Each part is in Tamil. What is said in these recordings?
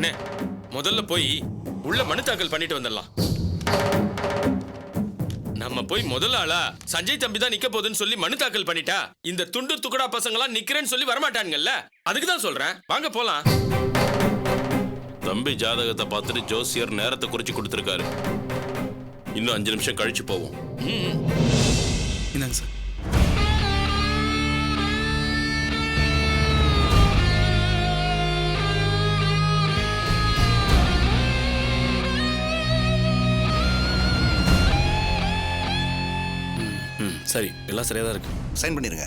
அண்ணே முதல்ல போய் உள்ள மனு தாக்கல் பண்ணிட்டு வந்துடலாம். நம்ம போய் முதல் ஆளா சஞ்சய் தம்பி தான் நிக்க போகுதுன்னு சொல்லி மனு தாக்கல் பண்ணிட்டா இந்த துண்டு துக்கடா பசங்களாம் நிக்கிறேன்னு சொல்லி வரமாட்டானுங்கல்ல. அதுக்கு தான் சொல்றேன், வாங்க போலாம். தம்பி ஜாதகத்தை பார்த்துட்டு ஜோசியர் நேரத்தை குறிச்சு கொடுத்துருக்காரு. இன்னும் 5 நிமிஷம் கழிச்சு போவோம். என்னங்க சார்? சரி, எல்லாம் சரியா தான் இருக்கு. சைன் பண்ணிருங்க.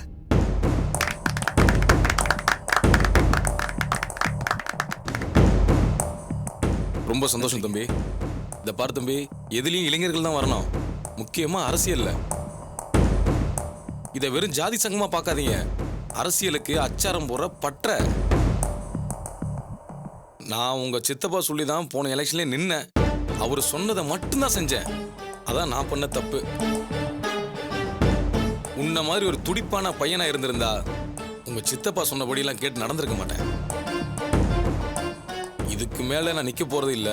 ரொம்ப சந்தோஷம் தம்பி. இதை பாரு தம்பி, எதுலேயும் இளைஞர்கள் தான் வரணும், முக்கியமா அரசியல்ல. இதை வெறும் ஜாதி சங்கமா பார்க்காதீங்க, அரசியலுக்கு அச்சாரம் போற பற்ற. நான் உங்க சித்தப்பா சொல்லி தான் போன எலெக்ஷன்ல நின்னேன். அவர் சொன்னதை மட்டும்தான் செஞ்சேன். அதான் நான் பண்ண தப்பு. உன்ன மாதிரி ஒரு துடிப்பான பையனா இருந்திருந்தா உங்க சித்தப்பா சொன்னபடியெல்லாம் கேட்டு நடந்திருக்க மாட்டேன். இதுக்கு மேல நான் நிக்க போறது இல்ல.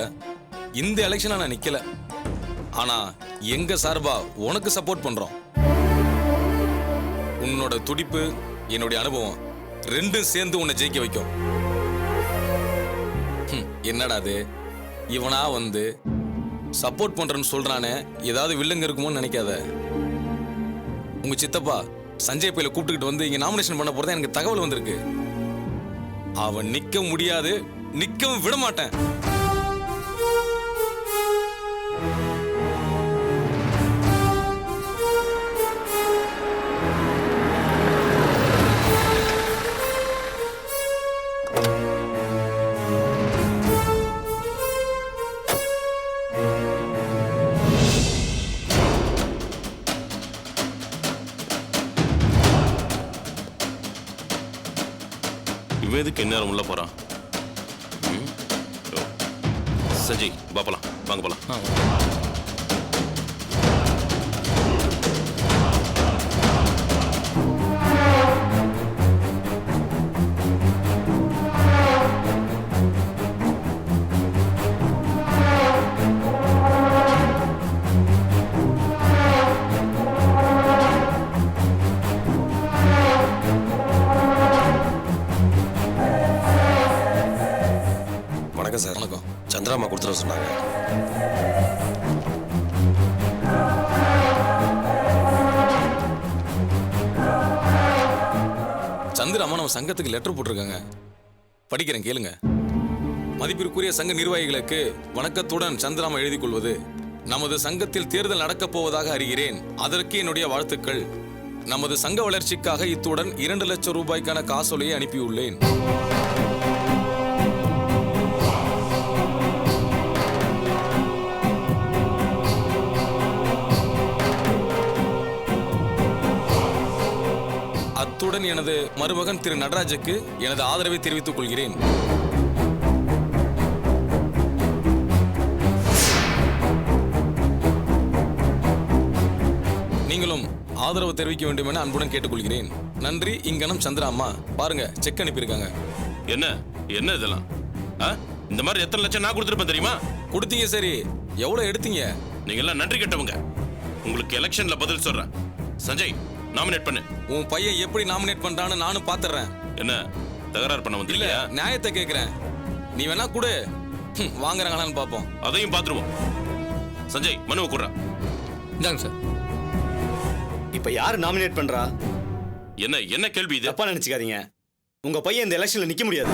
இந்த எலெக்ஷன்ல நான் நிக்கல. ஆனா எங்க சார்பா உனக்கு சப்போர்ட் பண்றோம். உன்னோட துடிப்பு, என்னுடைய அனுபவம் ரெண்டும் சேர்ந்து உன்னை ஜெயிக்க வைக்கும். என்னடா அது, இவனா வந்து சப்போர்ட் பண்றேன்னு சொல்றானே, ஏதாவது வில்லங்க இருக்குமோன்னு நினைக்காத. உங்க சித்தப்பா சஞ்சய் பையில கூப்பிட்டுக்கிட்டு வந்து இங்க நாமினேஷன் பண்ண போறதா எனக்கு தகவல் வந்திருக்கு. அவன் நிக்க முடியாது, நிக்கவும் விட மாட்டேன். இவன் எதுக்கு இந்நேரம் உள்ள போறான்? சஞ்சய் பாப்பலாம், வாங்க போலாம். வணக்கம் சார். வணக்கம். சந்திராமா கொடுத்துட சொன்னாங்க. சந்திராமா நம்ம சங்கத்துக்கு லெட்டர் போட்டிருக்காங்க, படிக்கிறேன் கேளுங்க. மதிப்பிற்குரிய சங்க நிர்வாகிகளுக்கு வணக்கத்துடன் சந்திராமா எழுதி கொள்வது. நமது சங்கத்தில் தேர்தல் நடக்கப் போவதாக அறிகிறேன். அதற்கு என்னுடைய வாழ்த்துக்கள். நமது சங்க வளர்ச்சிக்காக இத்துடன் 2 லட்சம் ரூபாய்க்கான காசோலையை அனுப்பியுள்ளேன். அத்துடன் எனது மருமகன் திரு நடராஜுக்கு எனது ஆதரவை தெரிவித்துக் கொள்கிறேன். நீங்களும் ஆதரவு தெரிவிக்க வேண்டும் என அன்புடன் கேட்டுக்கொள்கிறேன். நன்றி. இங்கனம் சந்திராமா. பாருங்க, செக் அனுப்பியிருக்காங்க. என்ன என்ன இதெல்லாம்? இந்த மாதிரி எத்தனை லட்சம் நான் கொடுத்துருப்பேன் தெரியுமா? கொடுத்தீங்க. சரி, எவ்வளவு எடுத்தீங்க? நீங்க எல்லாம் நன்றி கெட்டவங்க. உங்களுக்கு எலெக்ஷன்ல பதில் சொல்றேன். சஞ்சய், நாமினேட் பண்ணு. உன் பையன் எப்படி நாமினேட் பண்றான்னு நானும் பாத்துறேன். என்ன தகராறு பண்ண இல்ல, வந்தீங்களா? நியாயத்தை கேக்குறேன். நீ வேணா கொடு, வாங்குறாங்களான்னு பாப்போம். அதையும் பாத்துருவோம். சஞ்சய், மனுவை கொடுறா. இந்தாங்க சார். இப்ப யாரு நாமினேட் பண்றா? என்ன என்ன கேள்வி இது? தப்பா நினைச்சுக்காதீங்க. உங்க பையன் இந்த எலெக்ஷன்ல நிக்க முடியாது.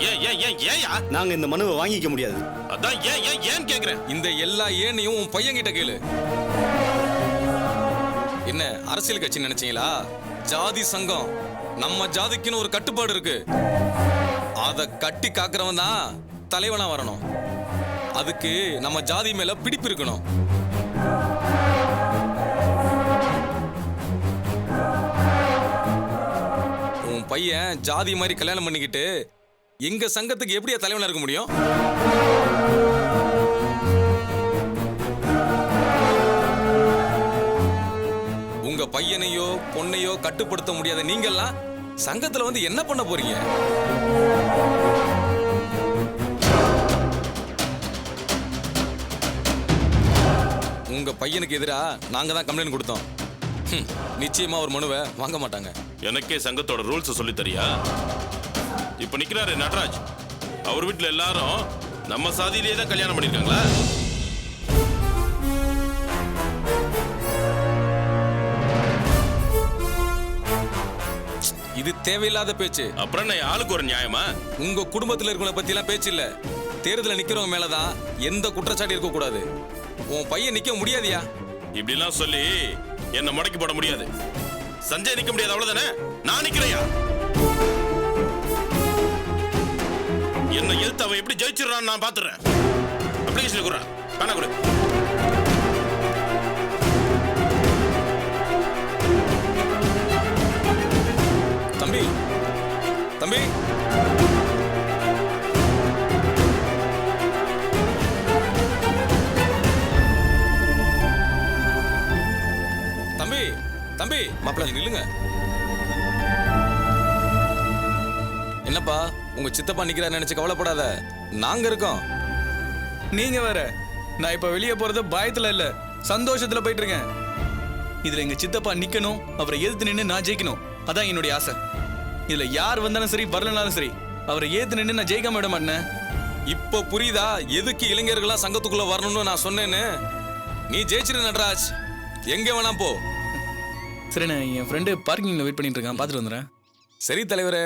ஏன் ஏன் ஏன் ஏயா? நாங்க இந்த மனுவை வாங்கிக்க முடியாது. அதான் ஏன் ஏன் ஏன் கேக்குறேன். இந்த எல்லா ஏனையும் உன் பையன் கிட்ட கேளு. என்ன அரசியல் கட்சி நினைச்சீங்களா? ஜாதி சங்கம். நம்ம ஜாதிக்குன்னு ஒரு கட்டுப்பாடு இருக்கு. அத கட்டி காக்குறவன் தான் தலைவனா வரணும். அதுக்கு நம்ம ஜாதி மேல பிடிப்பு இருக்கணும். உன் பையன் ஜாதி மாதிரி கல்யாணம் பண்ணிக்கிட்டு எங்க சங்கத்துக்கு எப்படியா தலைவனா இருக்க முடியும்? உங்க பையனையோ பொண்ணையோ கட்டுப்படுத்த முடியாத நீங்கெல்லாம் சங்கத்துல வந்து என்ன பண்ண போறீங்க? பையனுக்கு எதிராக நாங்க தான் கம்ப்ளைண்ட் கொடுத்தோம். நிச்சயமா ஒரு மனுவை வாங்க மாட்டாங்க. எனக்கே சங்கத்தோட ரூல்ஸ் சொல்லி தரியா? இப்ப நிக்கிறாரு நடராஜ், அவர் வீட்டுல எல்லாரும் நம்ம சாதியிலேயே தான் கல்யாணம் பண்ணிருக்காங்களா? இது தேவையில்லாத பேச்சு. அப்புறம் நான் ஆளுக்கு ஒரு நியாயமா? உங்க குடும்பத்துல இருக்கிறவங்க பத்தி எல்லாம் பேச்சு இல்ல. தேர்தல நிக்கிறவங்க மேலதான் எந்த குற்றச்சாட்டு இருக்க கூடாது. உன் பையன் நிக்க முடியாதியா? இப்படி எல்லாம் சொல்லி என்ன முடக்கி போட முடியாது. சஞ்சய் நிக்க முடியாது, அவ்வளவுதானே? நான் நிக்கிறையா? என்ன எழுத்து அவன் எப்படி ஜெயிச்சிடறான்னு நான் பாத்துறேன். அப்ளிகேஷன் கொடுறா, பேனா கொடு. தம்பி தம்பி தம்பி தம்பி மாப்பிள்ள நில்லுங்க. என்னப்பா உங்க சித்தப்பா நிக்கிறாரு நினைச்சு கவலைப்படாத, நாங்க இருக்கோம். நீங்க வேற. நான் இப்ப வெளியே போறது பயத்துல இல்ல, சந்தோஷத்துல போயிட்டு இருக்கேன். இதுல எங்க சித்தப்பா நிக்கணும், அவரை எதிர்த்து நின்று நான் ஜெயிக்கணும். அதான் என்னுடைய ஆசை. இதுல யார் வந்தாலும் சரி, வரலனாலும் சரி, அவரை ஏத்து நின்று நான் ஜெயிக்காம விட மாட்டேன். இப்போ புரியுதா எதுக்கு இளைஞர்களா சங்கத்துக்குள்ள வரணும்னு நான் சொன்னேன்னு? நீ ஜெயிச்சிரு நடராஜ், எங்க வேணா போ. சரி, நான் என் ஃப்ரெண்டு பார்க்கிங்ல வெயிட் பண்ணிட்டு இருக்கான், பார்த்துட்டு வந்துடுறேன். சரி தலைவரே.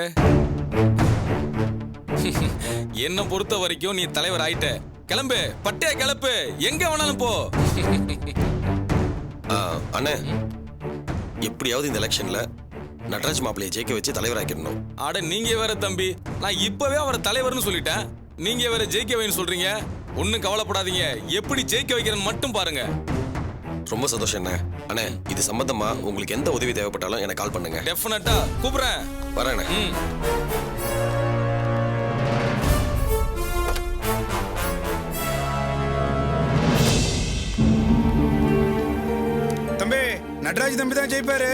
என்ன பொறுத்த வரைக்கும் நீ தலைவர் ஆயிட்ட. கிளம்பு, பட்டே கிளப்பு, எங்க வேணாலும் போ. அண்ணே, எப்படியாவது இந்த எலெக்ஷன்ல நடராஜ் மாப்பிள்ளையை ஜெயிக்க வச்சு தலைவராக்கிடணும். அட நீங்க வேற தம்பி, நான் இப்பவே அவரை தலைவர்னு சொல்லிட்டேன். நீங்க வேற ஜெயிக்க வைன்னு சொல்றீங்க. ஒன்னும் கவலைப்படாதீங்க, எப்படி ஜெயிக்க வைக்கிறேன்னு மட்டும் பாருங்க. ரொம்ப சந்தோஷம் அண்ணே. அண்ணே, இது சம்பந்தமா உங்களுக்கு எந்த உதவி தேவைப்பட்டாலும் எனக்கு கால் பண்ணுங்க. டெஃபினட்டா கூப்பிடுறேன். வரேன். தம்பி, நடராஜ் தம்பி தான் ஜெயிப்பாரு.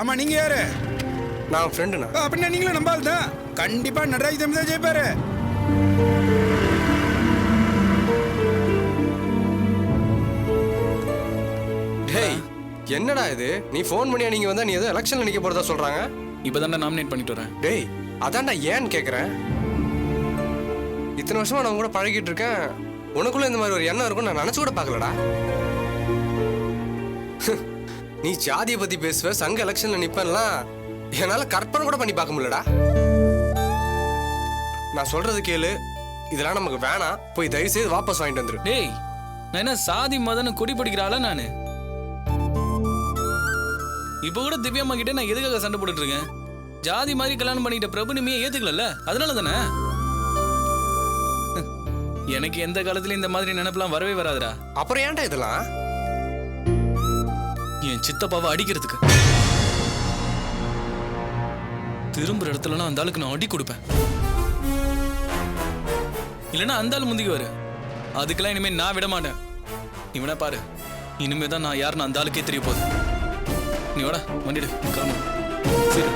ஆமா, நீங்க யாரு? நான் ஃப்ரெண்டுண்ணா. அப்படின்னா நீங்களும் நம்பால் தான். கண்டிப்பா நடராஜ் தம்பி தான் ஜெயிப்பாரு. டேய், என்னடா இது? நீ ஃபோன் பண்ணியா நீங்க வந்தா? நீ ஏதோ எலெக்ஷன்ல நிக்க போறதா சொல்றாங்க. இப்பதான் நாமினேட் பண்ணிட்டு வரேன். டேய், அதான்டா ஏன்னு கேக்குறேன். இத்தனை வருஷமா நான் கூட பழகிட்டு இருக்கேன். உனக்குள்ள இந்த மாதிரி ஒரு எண்ணம் இருக்கும் நான் நினைச்சு கூட பார்க்கலடா. நீ ஜாதியை பத்தி பேசுவ, சங்க எலெக்ஷன்ல நிப்பேன்லாம் என்னால கற்பனை கூட பண்ணி பார்க்க முடியலடா. நான் சொல்றது கேளு, இதெல்லாம் நமக்கு வேணாம். போய் தயவு செய்து வாபஸ் வாங்கிட்டு வந்துரு. டேய், நான் என்ன சாதி மதன்னு கொடி பிடிக்கிறாளா நானு? இப்ப கூட திவ்யாம்மா கிட்ட நான் எதுக்காக சண்டை போட்டுட்டு இருக்கேன்? ஜாதி மாதிரி கல்யாணம் பண்ணிட்ட பிரபு நிமையை ஏத்துக்கல, அதனால தானே. எனக்கு எந்த காலத்துலயும் இந்த மாதிரி நினைப்பெல்லாம் வரவே வராதுடா. அப்புறம் ஏன்டா இதெல்லாம்? என் சித்தப்பாவை அடிக்கிறதுக்கு. திரும்புற இடத்துலலாம் அந்த ஆளுக்கு நான் அடி கொடுப்பேன். இல்லைன்னா அந்த ஆள் முந்திக்குவாரு. அதுக்கெல்லாம் இனிமே நான் விட மாட்டேன். இவனை பாரு, இனிமே தான் நான் யாருன்னு அந்த ஆளுக்கே தெரிய போகுது. நீ வாடா, வண்டிடு, கிளம்பு. சரி.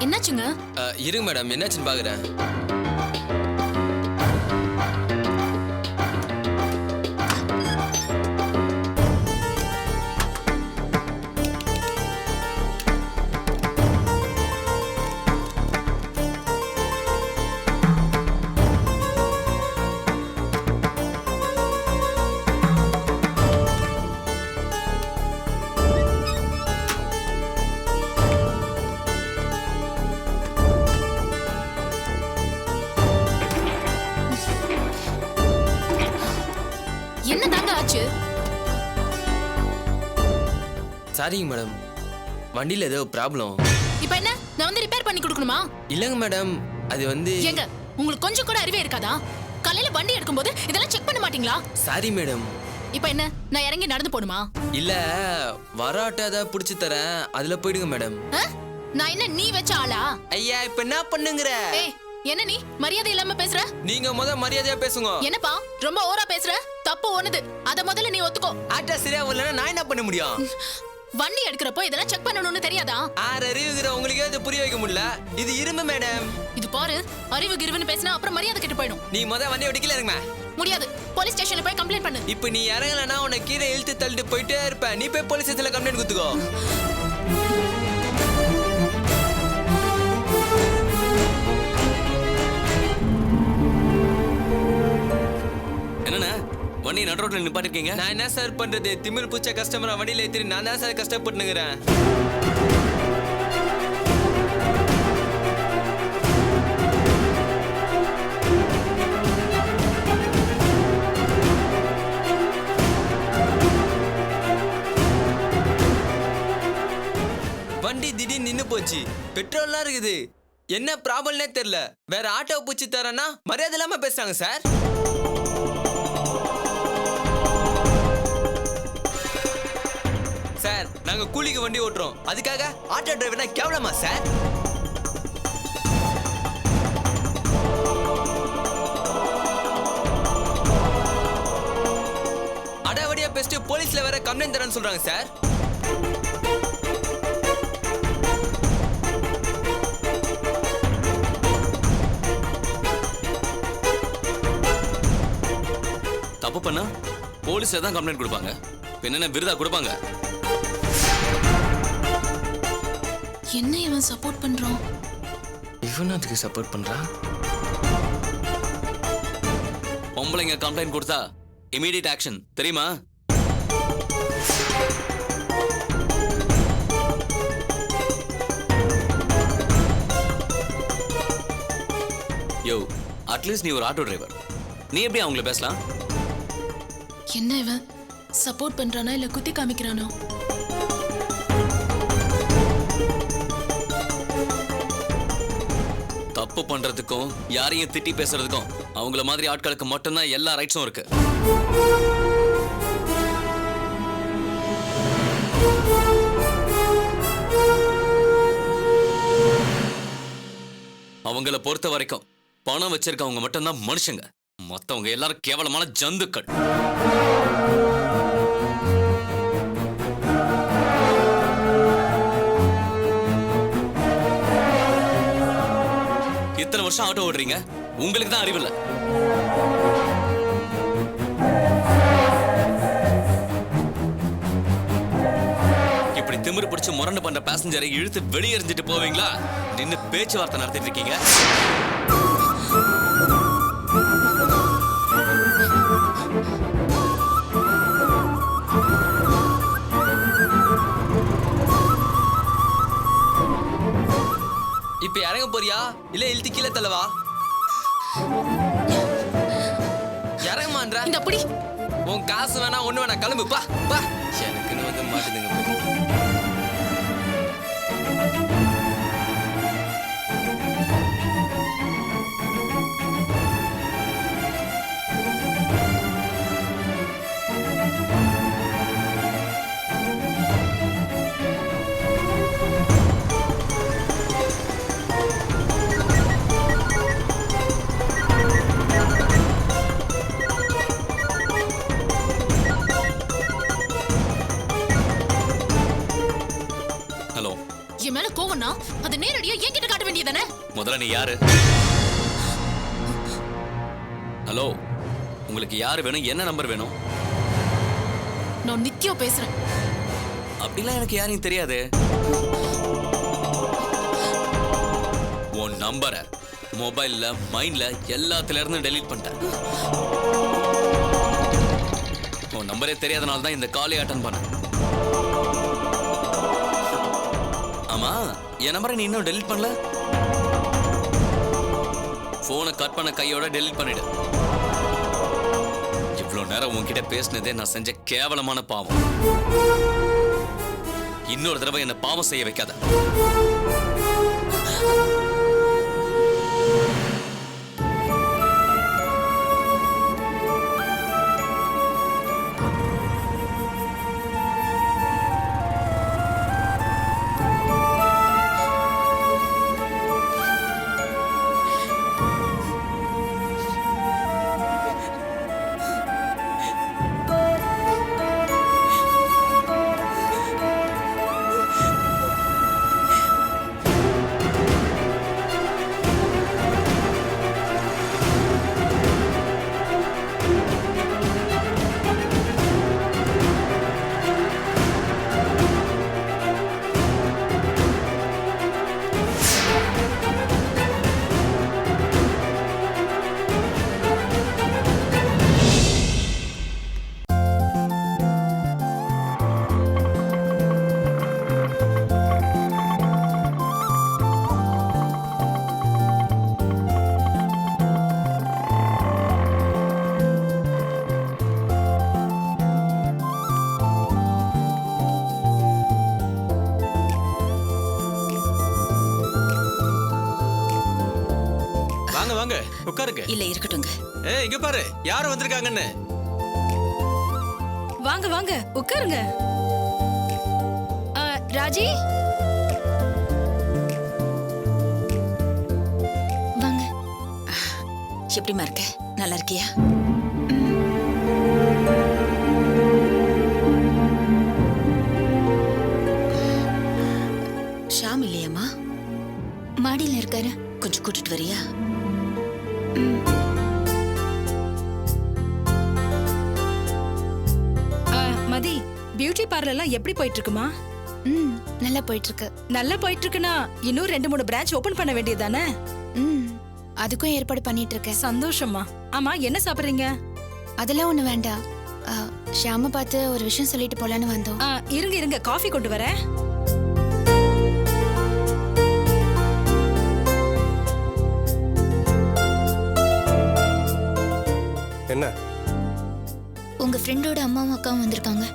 என்னாச்சுங்க? இருங்க மேடம், என்னாச்சுன்னு பாக்குறேன். என்ன தாங்க ஆச்சு? சரிங்க மேடம், வண்டியில ஏதோ ப்ராப்ளம். இப்போ என்ன நான் வந்து ரிப்பேர் பண்ணி கொடுக்கணுமா? இல்லங்க மேடம், அது வந்து ஏங்க உங்களுக்கு கொஞ்சம் கூட அறிவே இருக்காதா? காலையில வண்டி எடுக்கும்போது இதெல்லாம் செக் பண்ண மாட்டீங்களா? Sorry madam. இப்போ என்ன நான் இறங்கி நடந்து போணுமா? இல்ல வராட்ட ஏதாவது பிடிச்சி தரேன், அதுல போயிடுங்க மேடம். ஆ? நான் என்ன நீ வச்ச ஆளா? ஐயா இப்ப என்ன பண்ணுங்கற? ஏய் என்ன நீ மரியாதை இல்லாம பேசுற? நீங்க மரியாதையா பேசுங்க. என்னப்பா ரொம்ப ஓவரா பேசுற? தப்பு ஒண்ணுது, அத முதல்ல நீ ஒத்துக்கோ. ஆட்டா சரியா வரலன்னா நான் என்ன பண்ண முடியும்? வண்டி எடுக்கிறப்போ இதெல்லாம் செக் பண்ணணும்னு தெரியாதா? அறிவுகிற உங்களுக்கே அது புரிய வைக்க முடியல. இது இரும்பு மேடம். இது பாரு, அறிவு கிருவுன்னு பேசினா அப்புறம் மரியாதை கெட்டு போயிடும். நீ வண்டி ஓடிக்கல இருங்க. முடியாது, போலீஸ் ஸ்டேஷன்ல போய் கம்ப்ளைண்ட் பண்ணு. இப்போ நீ இறங்கலனா உன்னை கீழே இழுத்து தள்ளிட்டு போயிட்டே இருப்ப. நீ போய் போலீஸ் ஸ்டேஷன்ல கம்ப்ளைண்ட் கொடுத்துக்கோ. என்னண்ணே வண்டி நடு ரோட்ல நிப்பாட்டிருக்கீங்க? நான் என்ன சார் பண்றது? திமிர் பூச்ச கஸ்டமரை வண்டியில ஏத்தி நான் தான் சார் கஷ்டப்பட்டுங்கிறேன். வண்டி திடீர்னு நின்னு போச்சு. பெட்ரோல்லாம் இருக்குது. என்ன ப்ராப்ளம்னே தெரியல. வேற ஆட்டோ பூச்சி தரேன்னா மரியாதை இல்லாம பேசுறாங்க சார். சார் நாங்க கூலிக்கு வண்டி ஓட்டுறோம், அதுக்காக ஆட்டோ டிரைவர்னா கேவலமா சார்? அடாவடியா பேசிட்டு போலீஸ்ல வேற கம்ப்ளைண்ட் தரேன்னு சொல்றாங்க சார். தப்பு பண்ணா போலீஸ்ல தான் கம்ப்ளைண்ட் கொடுப்பாங்க. என்னென்ன விருதா கொடுப்பாங்க? என்ன இவன் சப்போர்ட் பண்றான்? இவன் அதுக்கு சப்போர்ட் பண்றான். பொம்பளைங்க கம்ப்ளைண்ட் கொடுத்தா இமீடியட் ஆக்ஷன் தெரியுமா? யோ, அட்லீஸ்ட் நீ ஒரு ஆட்டோ டிரைவர், நீ எப்படி அவங்கள பேசலாம்? என்ன இவன் சப்போர்ட் பண்றானா இல்ல குத்தி காமிக்கிறானோ? தப்பு பண்றதுக்கும் யாரையும் திட்டி பேசுறதுக்கும் அவங்கள மாதிரி ஆட்களுக்கு மட்டும்தான் எல்லா ரைட்ஸும் இருக்கு. அவங்கள பொறுத்த வரைக்கும் பணம் வச்சிருக்கவங்க மட்டும்தான் மனுஷங்க, மத்தவங்க எல்லாரும் கேவலமான ஜந்துக்கள். இத்தனை வருஷம் ஆட்டோ ஓடுறீங்க, உங்களுக்கு தான் அறிவில்லை. இப்படி திமிரு பிடிச்சு முரண்டு பண்ற பேசஞ்சரை இழுத்து வெளியேறிஞ்சிட்டு போவீங்களா? நின்னு பேச்சுவார்த்தை நடத்திட்டு இருக்கீங்க. இப்ப இறங்க போறியா இல்ல இழுத்து கீழே தள்ளவா? இறங்கமான்ற இந்த புடி. உன் காசு வேணா ஒண்ணு வேணா, கிளம்பு பா பா. எனக்குன்னு வந்து மாட்டுதுங்க. ஹலோ, என் மேல கோவம்னா அது நேரடியா என்கிட்ட காட்ட வேண்டியதானே? முதல்ல நீ யாரு? ஹலோ, உங்களுக்கு யாரு வேணும்? என்ன நம்பர் வேணும்? நான் நித்யா பேசுறேன். அப்படிலாம் எனக்கு யாரையும் தெரியாது. உன் நம்பரை மொபைல்ல மைண்ட்ல எல்லாத்துல இருந்து டெலீட் பண்ணிட்டேன். உன் நம்பரே தெரியாதனால தான் இந்த காலை அட்டன் பண்ணேன். ஆமா, என் நம்பரை நீ இன்னும் டெலீட் பண்ணல? போனை கட் பண்ண கையோட டெலீட் பண்ணிடு. இவ்வளவு நேரம் உன்கிட்ட பேசினதே நான் செஞ்ச கேவலமான பாவம். இன்னொரு தடவை என்ன பாவம் செய்ய வைக்காத. வாங்க வாங்க உட்காருங்க. இல்ல இருக்கட்டுங்க. ஏய் இங்க பாரு யார் வந்திருக்காங்கன்னு. வாங்க வாங்க உட்காருங்க. ராஜி வாங்க. எப்படிமா இருக்க? நல்லா இருக்கியா? ஷாம் இல்லையாம்மா? மாடியில் இருக்காரு. கொஞ்சம் கூட்டிட்டு வரியா? மதி, பியூட்டி பார்லர்லாம் எப்படி போயிட்டு இருக்குமா? நல்லா போயிட்டு இருக்கு. நல்லா போயிட்டு இருக்குன்னா இன்னும் 2-3 பிரான்ச் ஓபன் பண்ண வேண்டியதானே? அதுக்கும் ஏற்பாடு பண்ணிட்டு இருக்கேன். சந்தோஷமா. ஆமா, என்ன சாப்பிடுறீங்க? அதெல்லாம் ஒண்ணு வேண்டாம். ஷாம பார்த்து ஒரு விஷயம் சொல்லிட்டு போலான்னு வந்தோம். இருங்க இருங்க, காஃபி கொண்டு வரேன். என்ன? உங்க ஃப்ரெண்டோட அம்மாவும் அக்காவும் வந்திருக்காங்க.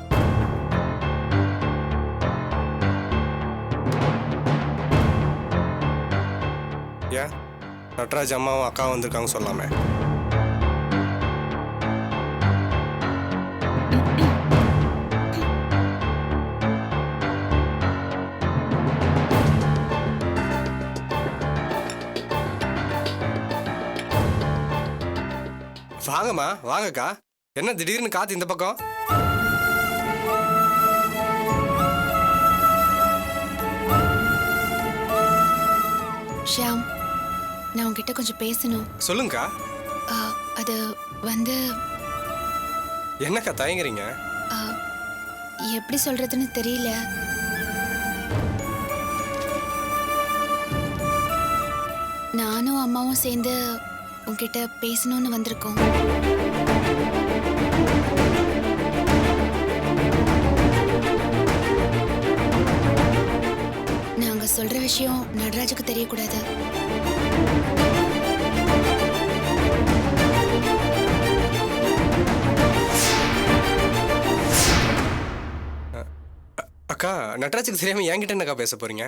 ஏன் நட்ராஜ் அம்மாவும் அக்காவும் வந்திருக்காங்க சொல்லாமே? வாங்கம்மா வாங்கக்கா. என்ன திடீர்னு காத்து இந்த பக்கம்? ஷியாம், நான் உங்ககிட்ட கொஞ்சம் பேசணும். சொல்லுங்கக்கா. அது வந்து என்னக்கா தயங்குறீங்க? எப்படி சொல்றதுன்னு தெரியல. நானும் அம்மாவும் சேர்ந்து உங்ககிட்ட பேசணும்னு வந்திருக்கோம். நாங்க சொல்ற விஷயம் நடராஜுக்கு தெரியக்கூடாது. அக்கா, நட்ராஜுக்கு தெரியாம என்கிட்ட என்னக்கா பேச போறீங்க?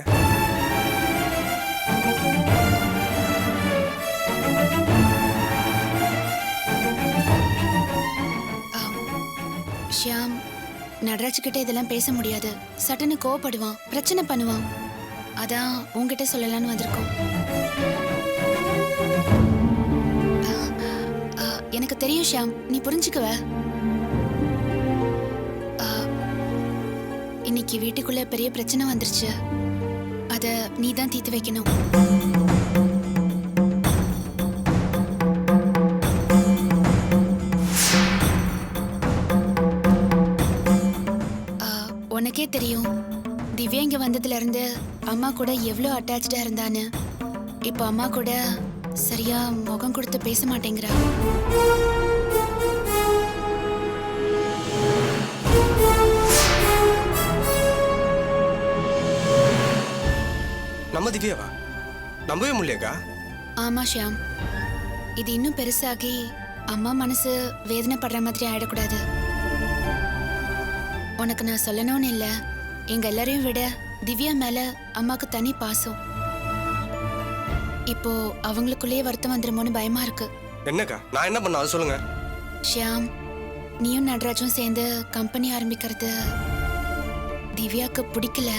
ஷியாம், நடராஜ் கிட்ட இதெல்லாம் பேச முடியாது. சட்டுன்னு கோவப்படுவான், பிரச்சனை பண்ணுவான். அதான் உங்ககிட்ட சொல்லலான்னு வந்திருக்கோம். எனக்கு தெரியும் ஷியாம், நீ புரிஞ்சுக்குவ. இன்னைக்கு வீட்டுக்குள்ள பெரிய பிரச்சனை வந்துருச்சு. அத நீ தான் தீர்த்து வைக்கணும். உனக்கே தெரியும், திவ்யா இங்க வந்ததுல இருந்து அம்மா கூட எவ்வளவு அட்டாச்சா இருந்தான்னு. இப்ப அம்மா கூட சரியா முகம் கொடுத்து பேச மாட்டேங்கிறா. நம்ம திவ்யாவா? நம்பவே முடியலக்கா. ஆமா ஷியாம், இது இன்னும் பெருசாகி அம்மா மனசு வேதனைப்படுற மாதிரி ஆயிடக்கூடாது. உனக்கு நான் சொல்லணும்னு இல்ல, எங்க எல்லாரையும் விட திவ்யா மேல அம்மாக்கு தனி பாசம். இப்போ அவங்களுக்குள்ளேயே வருத்தம் வந்துருமோன்னு பயமா இருக்கு. என்னக்கா நான் என்ன பண்ண அது சொல்லுங்க. ஷியாம், நீயும் நடராஜும் சேர்ந்து கம்பெனி ஆரம்பிக்கிறது திவ்யாக்கு பிடிக்கல.